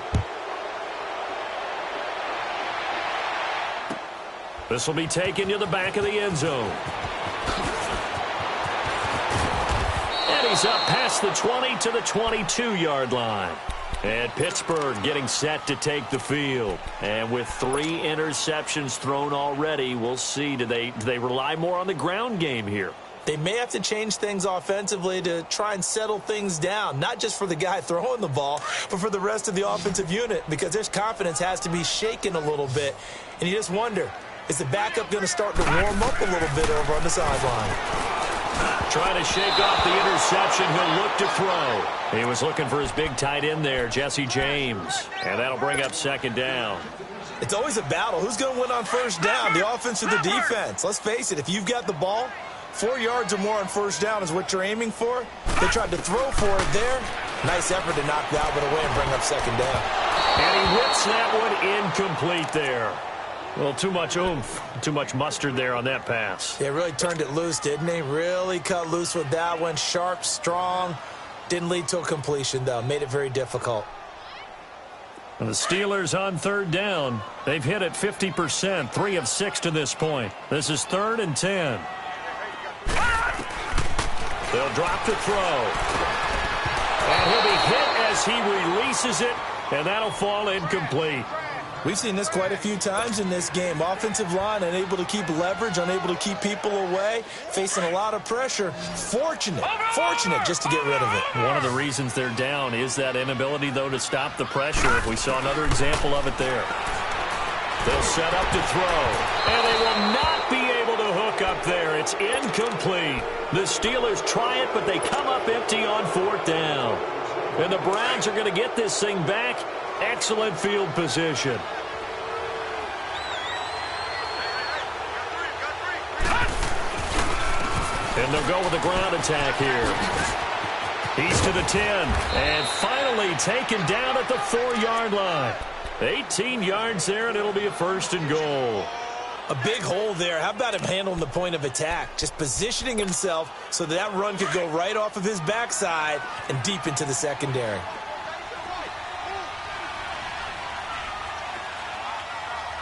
This will be taken to the back of the end zone. And he's up past the 20 to the 22-yard line. And Pittsburgh getting set to take the field. And with 3 interceptions thrown already, we'll see. Do they rely more on the ground game here? They may have to change things offensively to try and settle things down, not just for the guy throwing the ball, but for the rest of the offensive unit, because their confidence has to be shaken a little bit. And you just wonder, is the backup going to start to warm up a little bit over on the sideline? Trying to shake off the interception. He'll look to throw. He was looking for his big tight end there, Jesse James. And that'll bring up 2nd down. It's always a battle. Who's going to win on 1st down, the offense or the defense? Let's face it, if you've got the ball, 4 yards or more on 1st down is what you're aiming for. They tried to throw for it there. Nice effort to knock that one away and bring up 2nd down. And he whips that one incomplete there. Well, too much oomph, too much mustard there on that pass. They really turned it loose, didn't he? Really cut loose with that one. Sharp, strong. Didn't lead to a completion, though. Made it very difficult. And the Steelers on 3rd down. They've hit it 50%, 3 of 6 to this point. This is 3rd and 10. They'll drop the throw. And he'll be hit as he releases it, and that'll fall incomplete. We've seen this quite a few times in this game. Offensive line unable to keep leverage, unable to keep people away, facing a lot of pressure. Fortunate just to get rid of it. One of the reasons they're down is that inability, though, to stop the pressure. We saw another example of it there. They'll set up to throw, and they will not be able to hook up there. It's incomplete. The Steelers try it, but they come up empty on 4th down. And the Browns are going to get this thing back. Excellent field position. And they'll go with a ground attack here. He's to the 10, and finally taken down at the 4-yard line. 18 yards there, and it'll be a 1st and goal. A big hole there. How about him handling the point of attack? Just positioning himself so that run could go right off of his backside and deep into the secondary.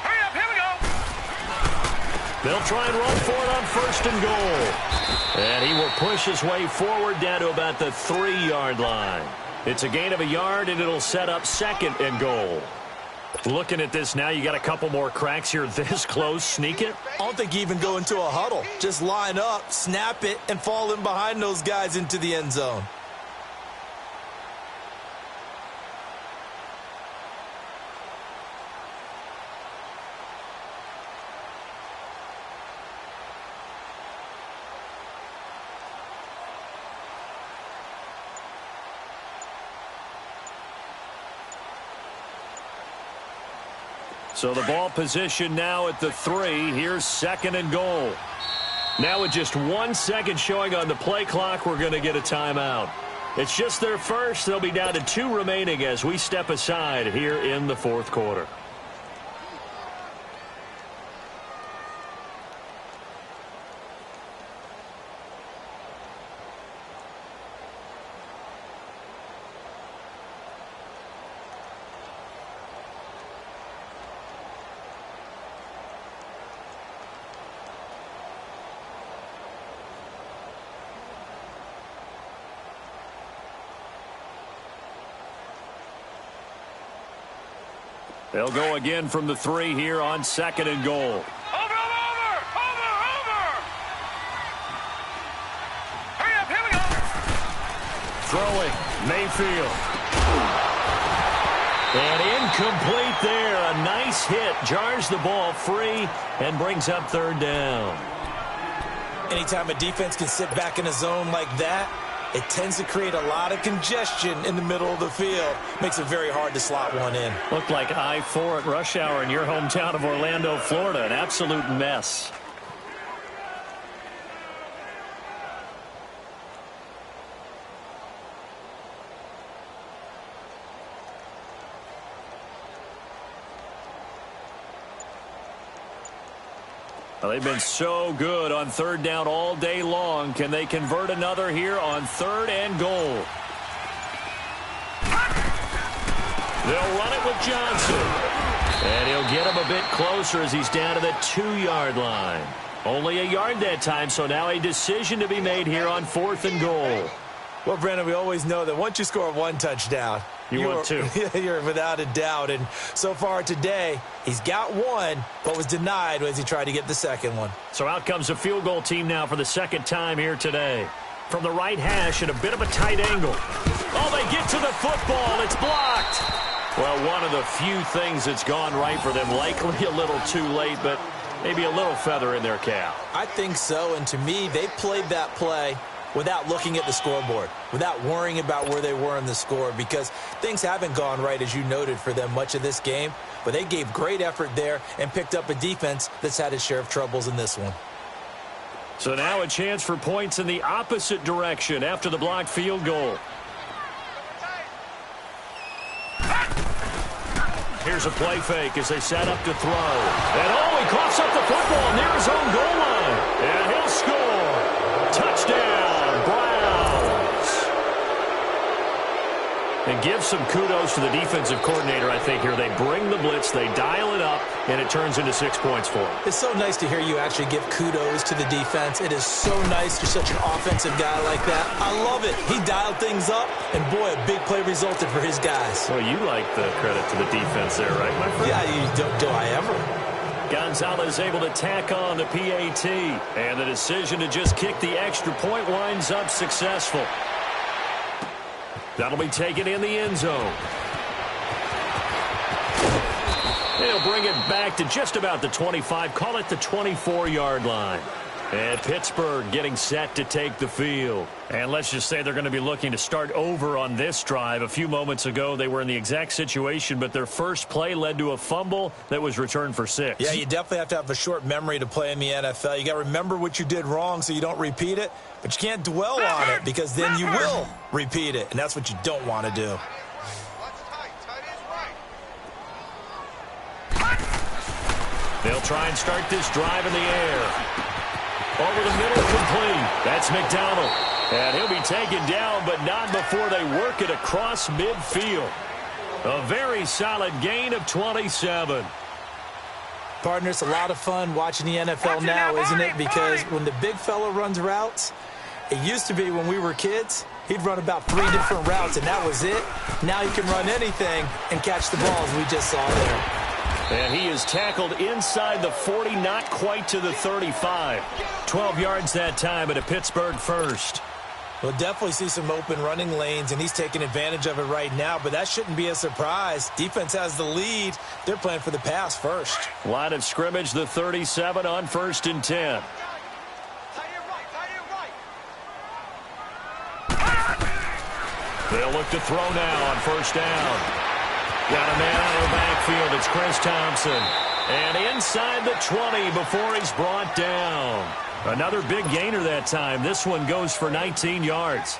Hurry up, here we go. They'll try and run for it on 1st and goal. And he will push his way forward down to about the 3-yard line. It's a gain of a yard, and it'll set up 2nd and goal. Looking at this now, you got a couple more cracks here this close. Sneak it? I don't think you even go into a huddle. Just line up, snap it, and fall in behind those guys into the end zone. So the ball position now at the 3. Here's 2nd and goal. Now with just 1 second showing on the play clock, we're going to get a timeout. It's just their first. They'll be down to 2 remaining as we step aside here in the 4th quarter. They'll go again from the 3 here on 2nd and goal. Over. Hurry up, here we go. Throwing, Mayfield. And incomplete there. A nice hit. Jars the ball free and brings up 3rd down. Anytime a defense can sit back in a zone like that, it tends to create a lot of congestion in the middle of the field. Makes it very hard to slot one in. Looked like I-4 at rush hour in your hometown of Orlando, Florida. An absolute mess. Well, they've been so good on third down all day long. Can they convert another here on third and goal? They'll run it with Johnson. And he'll get him a bit closer as he's down to the 2-yard line. Only a yard that time, so now a decision to be made here on 4th and goal. Well, Brandon, we always know that once you score one touchdown, you're 2. You're without a doubt. And so far today, he's got one, but was denied as he tried to get the second one. So out comes a field goal team now for the second time here today. From the right hash at a bit of a tight angle. Oh, they get to the football. It's blocked. Well, one of the few things that's gone right for them. Likely a little too late, but maybe a little feather in their cap. I think so, and to me, they played that play without looking at the scoreboard, without worrying about where they were in the score, because things haven't gone right, as you noted, for them much of this game. But they gave great effort there and picked up a defense that's had its share of troubles in this one. So now a chance for points in the opposite direction after the blocked field goal. Here's a play fake as they set up to throw. And oh, he coughs up the football near his own goal line. And he'll score. Touchdown, Browns. And give some kudos to the defensive coordinator, I think, here. They bring the blitz, they dial it up, and it turns into 6 points for them. It's so nice to hear you actually give kudos to the defense. It is so nice. You're such an offensive guy like that. I love it. He dialed things up, and boy, a big play resulted for his guys. Well, you like the credit to the defense there, right, my friend? Yeah, do I ever? Gonzalez able to tack on the PAT, and the decision to just kick the extra point winds up successful. That'll be taken in the end zone. They'll bring it back to just about the 25, call it the 24-yard line. And Pittsburgh getting set to take the field. And let's just say they're going to be looking to start over on this drive. A few moments ago, they were in the exact situation, but their first play led to a fumble that was returned for 6. Yeah, you definitely have to have a short memory to play in the NFL. You got to remember what you did wrong so you don't repeat it, but you can't dwell on it because then you will repeat it, and that's what you don't want to do. They'll try and start this drive in the air. Over the middle, complete. That's McDonald. And he'll be taken down, but not before they work it across midfield. A very solid gain of 27. Partner, it's a lot of fun watching the NFL now, isn't it? Because when the big fella runs routes, it used to be when we were kids, he'd run about 3 different routes, and that was it. Now he can run anything and catch the ball, as we just saw there. And he is tackled inside the 40, not quite to the 35. 12 yards that time, but a Pittsburgh first. We'll definitely see some open running lanes, and he's taking advantage of it right now, but that shouldn't be a surprise. Defense has the lead. They're playing for the pass first. Line of scrimmage, the 37 on 1st and 10. They'll look to throw now on 1st down. Got a man out of the backfield. It's Chris Thompson. And inside the 20 before he's brought down. Another big gainer that time. This one goes for 19 yards.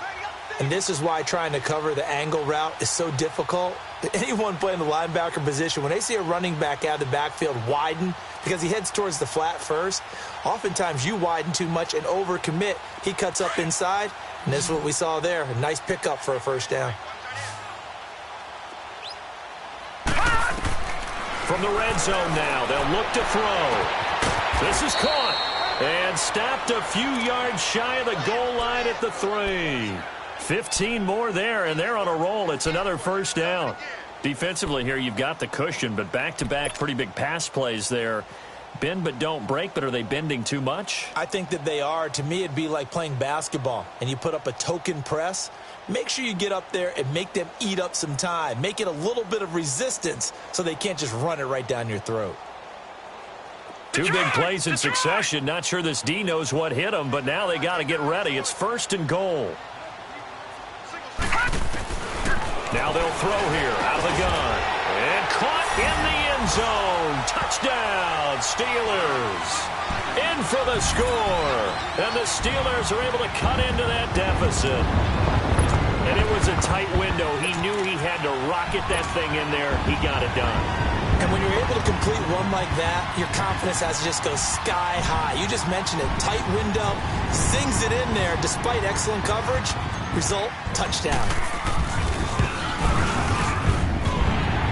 And this is why trying to cover the angle route is so difficult. Anyone playing the linebacker position, when they see a running back out of the backfield widen because he heads towards the flat first, oftentimes you widen too much and overcommit. He cuts up inside, and this is what we saw there. A nice pickup for a 1st down. From the red zone now, they'll look to throw. This is caught and stopped a few yards shy of the goal line at the 3. 15 more there, and they're on a roll. It's another 1st down. Defensively here, you've got the cushion, but back-to-back pretty big pass plays there. Bend but don't break, but are they bending too much? I think that they are. To me, it'd be like playing basketball, and you put up a token press. Make sure you get up there and make them eat up some time. Make it a little bit of resistance so they can't just run it right down your throat. 2 big plays in succession. Not sure this D knows what hit them, but now they got to get ready. It's 1st and goal. Now they'll throw here out of the gun. And caught in the end zone. Touchdown, Steelers. In for the score. And the Steelers are able to cut into that deficit. And it was a tight window. He knew he had to rocket that thing in there. He got it done. And when you're able to complete one like that, your confidence has to just go sky high. You just mentioned it. Tight window. Sings it in there despite excellent coverage. Result, touchdown.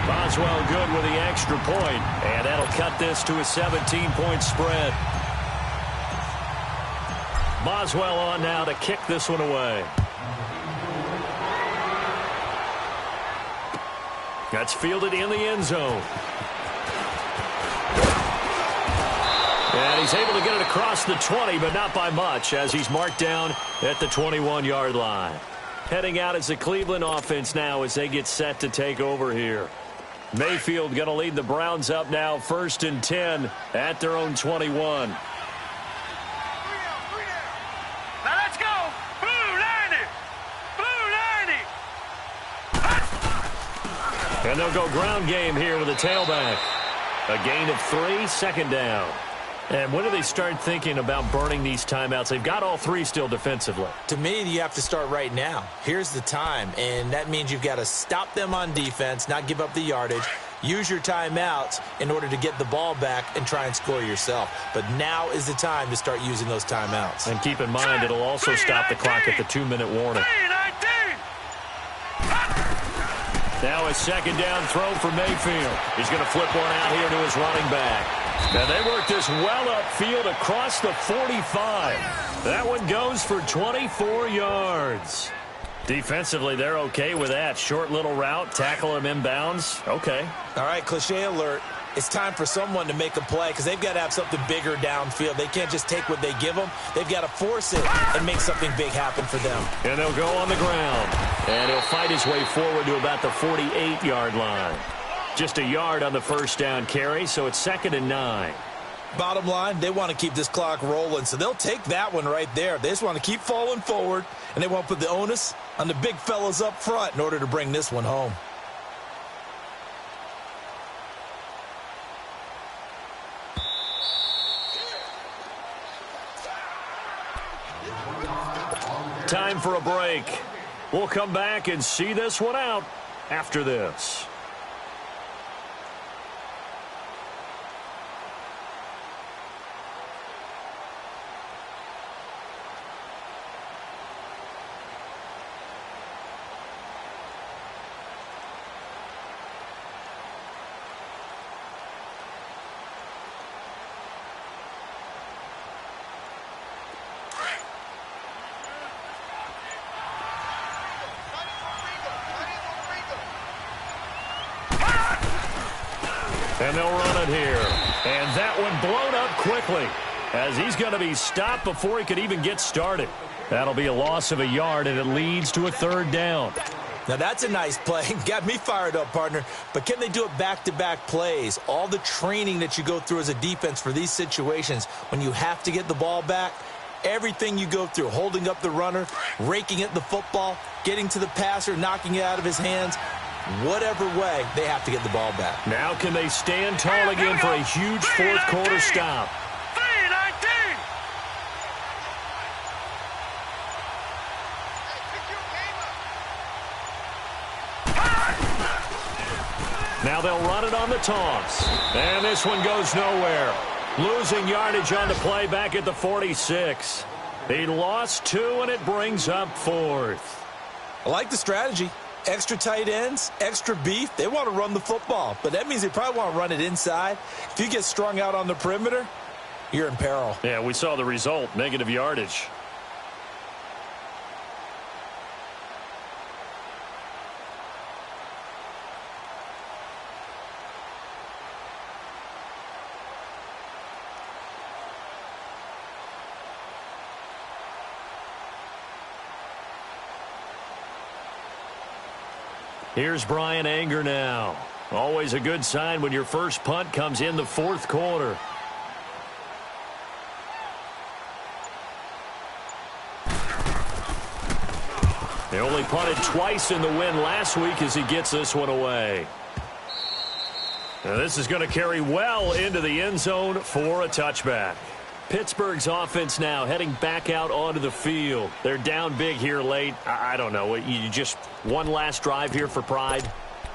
Boswell good with the extra point, and that'll cut this to a 17-point spread. Boswell on now to kick this one away. That's fielded in the end zone. And he's able to get it across the 20, but not by much, as he's marked down at the 21-yard line. Heading out as the Cleveland offense now as they get set to take over here. Mayfield going to lead the Browns up now, 1st and 10 at their own 21. Now let's go. Blue 90. Blue 90. And they'll go ground game here with a tailback. A gain of 3, 2nd down. And when do they start thinking about burning these timeouts? They've got all 3 still defensively. To me, you have to start right now. Here's the time, and that means you've got to stop them on defense, not give up the yardage, use your timeouts in order to get the ball back and try and score yourself. But now is the time to start using those timeouts. And keep in mind, it'll also stop the clock at the 2-minute warning. Now a 2nd down throw for Mayfield. He's going to flip one out here to his running back. And they work this well upfield across the 45. That one goes for 24 yards. Defensively, they're okay with that. Short little route, tackle him inbounds. Okay. All right, cliche alert. It's time for someone to make a play because they've got to have something bigger downfield. They can't just take what they give them. They've got to force it and make something big happen for them. And they'll go on the ground. And he'll fight his way forward to about the 48-yard line. Just a yard on the 1st down carry, so it's 2nd and 9. Bottom line, they want to keep this clock rolling, so they'll take that one right there. They just want to keep falling forward, and they want to put the onus on the big fellas up front in order to bring this one home. Time for a break. We'll come back and see this one out after this. And they'll run it here. And that one blown up quickly as he's going to be stopped before he could even get started. That'll be a loss of a yard, and it leads to a 3rd down. Now, that's a nice play. Got me fired up, partner. But can they do it back-to-back plays? All the training that you go through as a defense for these situations, when you have to get the ball back, everything you go through, holding up the runner, raking at the football, getting to the passer, knocking it out of his hands, whatever way, they have to get the ball back. Now can they stand tall again for a huge 4th quarter stop? 3-19. Now they'll run it on the toss. And this one goes nowhere. Losing yardage on the play back at the 46. He lost 2, and it brings up 4th. I like the strategy. Extra tight ends, extra beef. They want to run the football, but that means they probably want to run it inside. If you get strung out on the perimeter, you're in peril. Yeah, we saw the result, negative yardage. Here's Brian Anger now. Always a good sign when your first punt comes in the 4th quarter. They only punted twice in the win last week as he gets this one away. Now this is going to carry well into the end zone for a touchback. Pittsburgh's offense now heading back out onto the field. They're down big here late. I don't know. You just one last drive here for pride?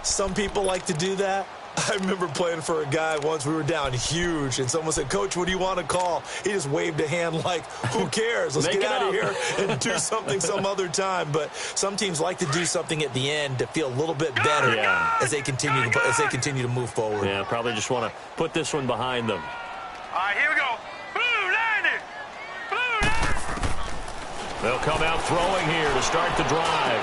Some people like to do that. I remember playing for a guy once. We were down huge, and someone said, "Coach, what do you want to call?" He just waved a hand like, who cares? Let's get out of here and do something some other time. But some teams like to do something at the end to feel a little bit better as they continue to move forward. Yeah, probably just want to put this one behind them. All right, here we go. Blue Lightning! Blue Lightning! They'll come out throwing here to start the drive.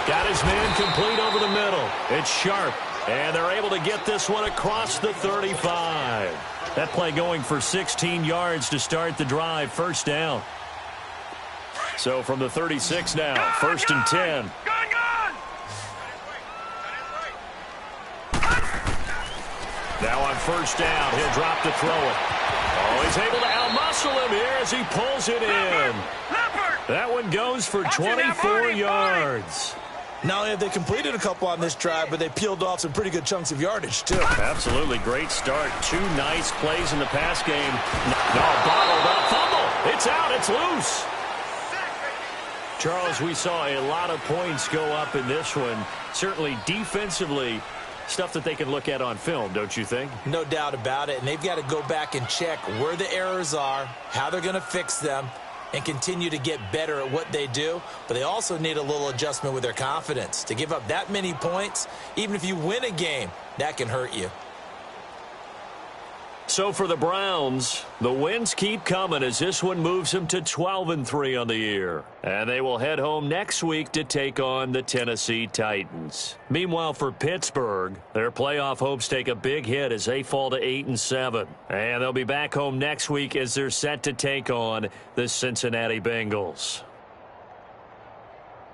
Got his man complete over the middle. It's Sharp. And they're able to get this one across the 35. That play going for 16 yards to start the drive. First down. So from the 36 now, first and 10. Gun! Now on first down, he'll drop to throw it. Oh, he's able to outmuscle him here as he pulls it in. That one goes for 24 yards. Not only have they completed a couple on this drive, but they peeled off some pretty good chunks of yardage, too. Absolutely great start. Two nice plays in the pass game. No, bottled up. Fumble. It's out. It's loose. Charles, we saw a lot of points go up in this one. Certainly defensively, stuff that they can look at on film, don't you think? No doubt about it. And they've got to go back and check where the errors are, how they're going to fix them, and continue to get better at what they do. But they also need a little adjustment with their confidence. To give up that many points, even if you win a game, that can hurt you. So for the Browns, the wins keep coming as this one moves them to 12-3 on the year. And they will head home next week to take on the Tennessee Titans. Meanwhile, for Pittsburgh, their playoff hopes take a big hit as they fall to 8-7. And they'll be back home next week as they're set to take on the Cincinnati Bengals.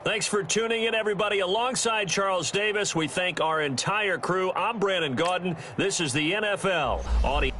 Thanks for tuning in, everybody. Alongside Charles Davis, we thank our entire crew. I'm Brandon Gaudin. This is the NFL on